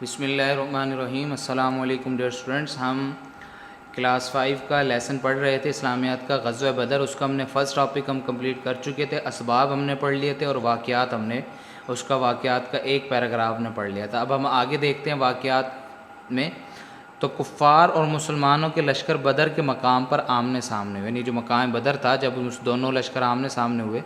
بسم اللہ الرحمن الرحیم۔ السلام علیکم ڈیئر اسٹوڈنٹس، ہم کلاس 5 کا لیسن پڑھ رہے تھے اسلامیات کا، غزوہ بدر۔ اس کا ہم نے فرسٹ ٹاپک ہم کمپلیٹ کر چکے تھے، اسباب ہم نے پڑھ لیے تھے اور واقعات ہم نے اس کا واقعات کا ایک پیراگراف نے پڑھ لیا تھا۔ اب ہم آگے دیکھتے ہیں واقعات میں۔ تو کفار اور مسلمانوں کے لشکر بدر کے مقام پر آمنے سامنے ہوئے، یعنی جو مقام بدر تھا، جب اس دونوں لشکر آمنے سامنے ہوئے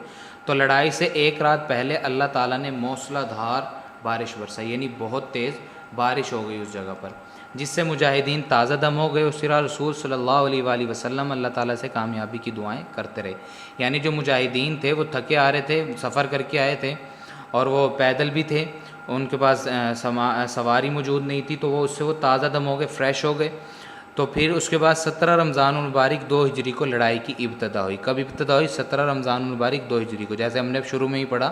تو لڑائی سے ایک رات پہلے اللہ تعالیٰ نے موسلا دھار بارش برسائی، یعنی بہت تیز بارش ہو گئی اس جگہ پر، جس سے مجاہدین تازہ دم ہو گئے۔ اس طرح رسول صلی اللہ علیہ وآلہ وسلم اللہ تعالیٰ سے کامیابی کی دعائیں کرتے رہے۔ یعنی جو مجاہدین تھے وہ تھکے آ رہے تھے، سفر کر کے آئے تھے اور وہ پیدل بھی تھے، ان کے پاس سواری موجود نہیں تھی، تو وہ اس سے وہ تازہ دم ہو گئے، فریش ہو گئے۔ تو پھر اس کے بعد 17 رمضان المبارک 2 ہجری کو لڑائی کی ابتدا ہوئی۔ کب ابتدا ہوئی؟ 17 رمضان المبارک 2 ہجری کو، جیسے ہم نے شروع میں ہی پڑھا۔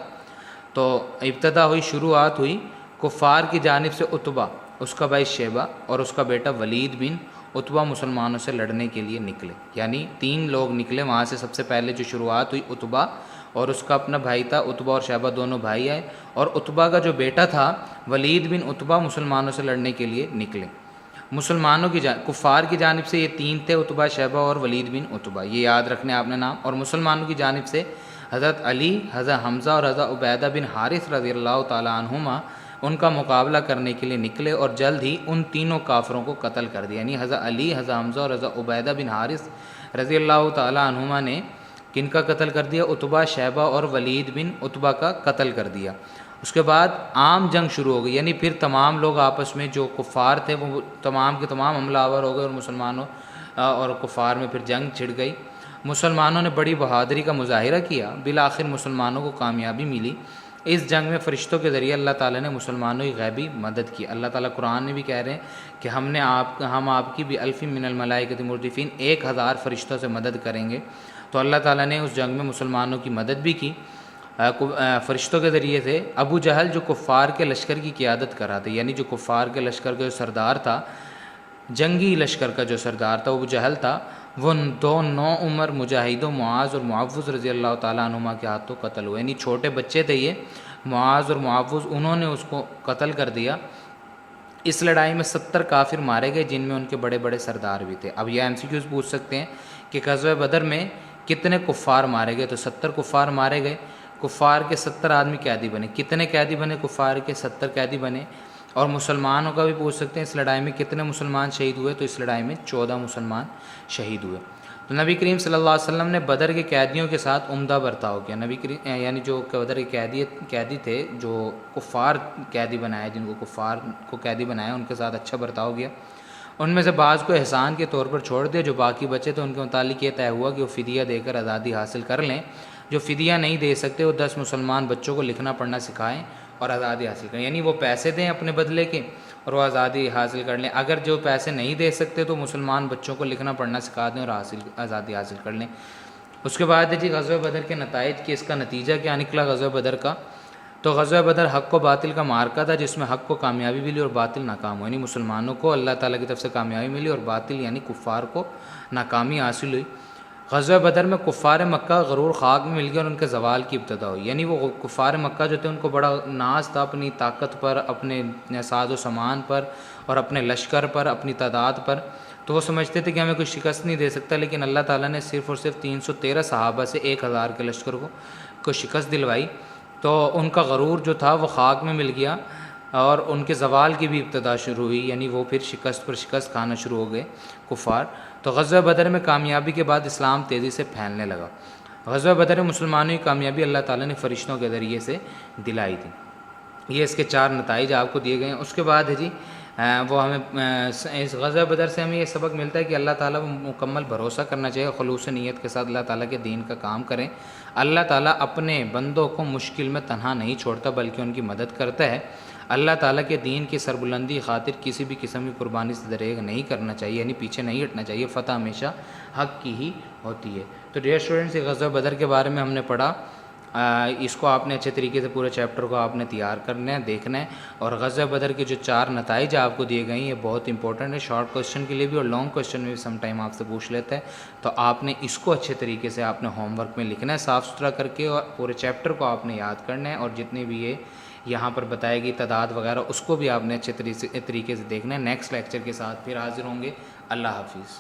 تو ابتدا ہوئی، شروعات ہوئی کفار کی جانب سے۔ عتبہ، اس کا بھائی شیبہ اور اس کا بیٹا ولید بن عتبہ مسلمانوں سے لڑنے کے لیے نکلے، یعنی 3 لوگ نکلے وہاں سے۔ سب سے پہلے جو شروعات ہوئی عتبہ اور اس کا اپنا بھائی تھا، عتبہ اور شیبہ دونوں بھائی آئے، اور عتبہ کا جو بیٹا تھا ولید بن عتبہ مسلمانوں سے لڑنے کے لیے نکلے۔ مسلمانوں کی کفار کی جانب سے یہ 3 تھے، عتبہ، شیبہ اور ولید بن عتبہ، یہ یاد رکھنے آپ نے نام۔ اور مسلمانوں کی جانب سے حضرت علی، حضرت حمزہ اور حضرت عبیدہ بن حارث رضی اللہ تعالیٰ عنہما ان کا مقابلہ کرنے کے لیے نکلے، اور جلد ہی ان تینوں کافروں کو قتل کر دیا۔ یعنی حضرت علی، حضرت حمزہ اور حضرت عبیدہ بن حارث رضی اللہ تعالیٰ عنہما نے کن کا قتل کر دیا؟ عتبہ، شیبہ اور ولید بن عتبہ کا قتل کر دیا۔ اس کے بعد عام جنگ شروع ہو گئی، یعنی پھر تمام لوگ آپس میں، جو کفار تھے وہ تمام کے تمام حملہ آور ہو گئے، اور مسلمانوں اور کفار میں پھر جنگ چھڑ گئی۔ مسلمانوں نے بڑی بہادری کا مظاہرہ کیا، بالآخر مسلمانوں کو کامیابی ملی۔ اس جنگ میں فرشتوں کے ذریعے اللہ تعالیٰ نے مسلمانوں کی غیبی مدد کی۔ اللہ تعالیٰ قرآن میں بھی کہہ رہے ہیں کہ ہم آپ کی بھی الف من الملائکۃ مردفین، 1000 فرشتوں سے مدد کریں گے۔ تو اللہ تعالیٰ نے اس جنگ میں مسلمانوں کی مدد بھی کی فرشتوں کے ذریعے سے۔ ابو جہل جو کفار کے لشکر کی قیادت کر رہا تھا، یعنی جو کفار کے لشکر کا جو سردار تھا، جنگی لشکر کا جو سردار تھا، ابو جہل تھا، وہ 2 نو عمر مجاہدوں معاذ اور معوذ رضی اللہ تعالیٰ عنہما کے ہاتھوں قتل ہوئے۔ یعنی چھوٹے بچے تھے یہ، معاذ اور معوذ، انہوں نے اس کو قتل کر دیا۔ اس لڑائی میں 70 کافر مارے گئے، جن میں ان کے بڑے بڑے سردار بھی تھے۔ اب یہ MCQs پوچھ سکتے ہیں کہ غزوہ بدر میں کتنے کفار مارے گئے؟ تو 70 کفار مارے گئے۔ کفار کے 70 آدمی قیدی بنے۔ کتنے قیدی بنے؟ کفار کے 70 قیدی بنے۔ اور مسلمانوں کا بھی پوچھ سکتے ہیں اس لڑائی میں کتنے مسلمان شہید ہوئے؟ تو اس لڑائی میں 14 مسلمان شہید ہوئے۔ تو نبی کریم صلی اللہ علیہ وسلم نے بدر کے قیدیوں کے ساتھ عمدہ برتاؤ کیا۔ نبی کریم یعنی جو بدر کے قیدی تھے، جو کفار قیدی بنائے، جن کو کفار کو قیدی بنایا، ان کے ساتھ اچھا برتاؤ کیا۔ ان میں سے بعض کو احسان کے طور پر چھوڑ دیا، جو باقی بچے تھے ان کے متعلق یہ طے ہوا کہ وہ فدیہ دے کر آزادی حاصل کر لیں۔ جو فدیہ نہیں دے سکتے وہ 10 مسلمان بچوں کو لکھنا پڑھنا سکھائیں اور آزادی حاصل کریں، یعنی وہ پیسے دیں اپنے بدلے کے اور وہ آزادی حاصل کر لیں۔ اگر جو پیسے نہیں دے سکتے تو مسلمان بچوں کو لکھنا پڑھنا سکھا دیں اور آزادی حاصل کر لیں۔ اس کے بعد جی غزوہ بدر کے نتائج کی، اس کا نتیجہ کیا نکلا غزوہ بدر کا؟ تو غزوہ بدر حق و باطل کا معرکہ تھا، جس میں حق کو کامیابی ملی اور باطل ناکام ہوا، یعنی مسلمانوں کو اللہ تعالیٰ کی طرف سے کامیابی ملی اور باطل یعنی کفار کو ناکامی حاصل ہوئی۔ غزوہ بدر میں کفار مکہ غرور خاک میں مل گیا اور ان کے زوال کی ابتدا ہوئی۔ یعنی وہ کفار مکہ جو تھے ان کو بڑا ناز تھا اپنی طاقت پر، اپنے ساز و سامان پر اور اپنے لشکر پر، اپنی تعداد پر، تو وہ سمجھتے تھے کہ ہمیں کوئی شکست نہیں دے سکتا، لیکن اللہ تعالیٰ نے صرف اور صرف 313 صحابہ سے 1000 کے لشکر کو شکست دلوائی۔ تو ان کا غرور جو تھا وہ خاک میں مل گیا اور ان کے زوال کی بھی ابتدا شروع ہوئی، یعنی وہ پھر شکست پر شکست کھانا شروع ہو گئے کفار۔ تو غزوہ بدر میں کامیابی کے بعد اسلام تیزی سے پھیلنے لگا۔ غزوہ بدر میں مسلمانوں کی کامیابی اللہ تعالیٰ نے فرشتوں کے ذریعے سے دلائی تھی۔ یہ اس کے 4 نتائج آپ کو دیے گئے ہیں۔ اس کے بعد ہے جی وہ ہمیں اس غزوہ بدر سے ہمیں یہ سبق ملتا ہے کہ اللہ تعالیٰ مکمل بھروسہ کرنا چاہیے، خلوص نیت کے ساتھ اللہ تعالیٰ کے دین کا کام کریں۔ اللہ تعالیٰ اپنے بندوں کو مشکل میں تنہا نہیں چھوڑتا بلکہ ان کی مدد کرتا ہے۔ اللہ تعالیٰ کے دین کی سربلندی خاطر کسی بھی قسم کی قربانی سے دریغ نہیں کرنا چاہیے، یعنی پیچھے نہیں ہٹنا چاہیے، فتح ہمیشہ حق کی ہی ہوتی ہے۔ تو ڈیئر اسٹوڈنٹس، غزوہ بدر کے بارے میں ہم نے پڑھا۔ اس کو آپ نے اچھے طریقے سے پورے چیپٹر کو آپ نے تیار کرنا ہے، دیکھنا ہے. اور غزوہ بدر کے جو 4 نتائج آپ کو دیے گئے ہیں یہ بہت امپورٹنٹ ہے، شارٹ کویشچن کے لیے بھی اور لانگ کویشچن میں بھی سم ٹائم آپ سے پوچھ لیتا ہے. تو آپ نے اس کو اچھے طریقے سے آپ نے ہوم ورک میں لکھنا ہے صاف ستھرا کر کے، اور پورے چیپٹر کو آپ نے یاد کرنا ہے، اور جتنے بھی یہ یہاں پر بتائے گی تعداد وغیرہ اس کو بھی آپ نے اچھے طریقے سے دیکھنا ہے. نیکسٹ لیکچر کے ساتھ پھر حاضر ہوں گے. اللہ حافظ.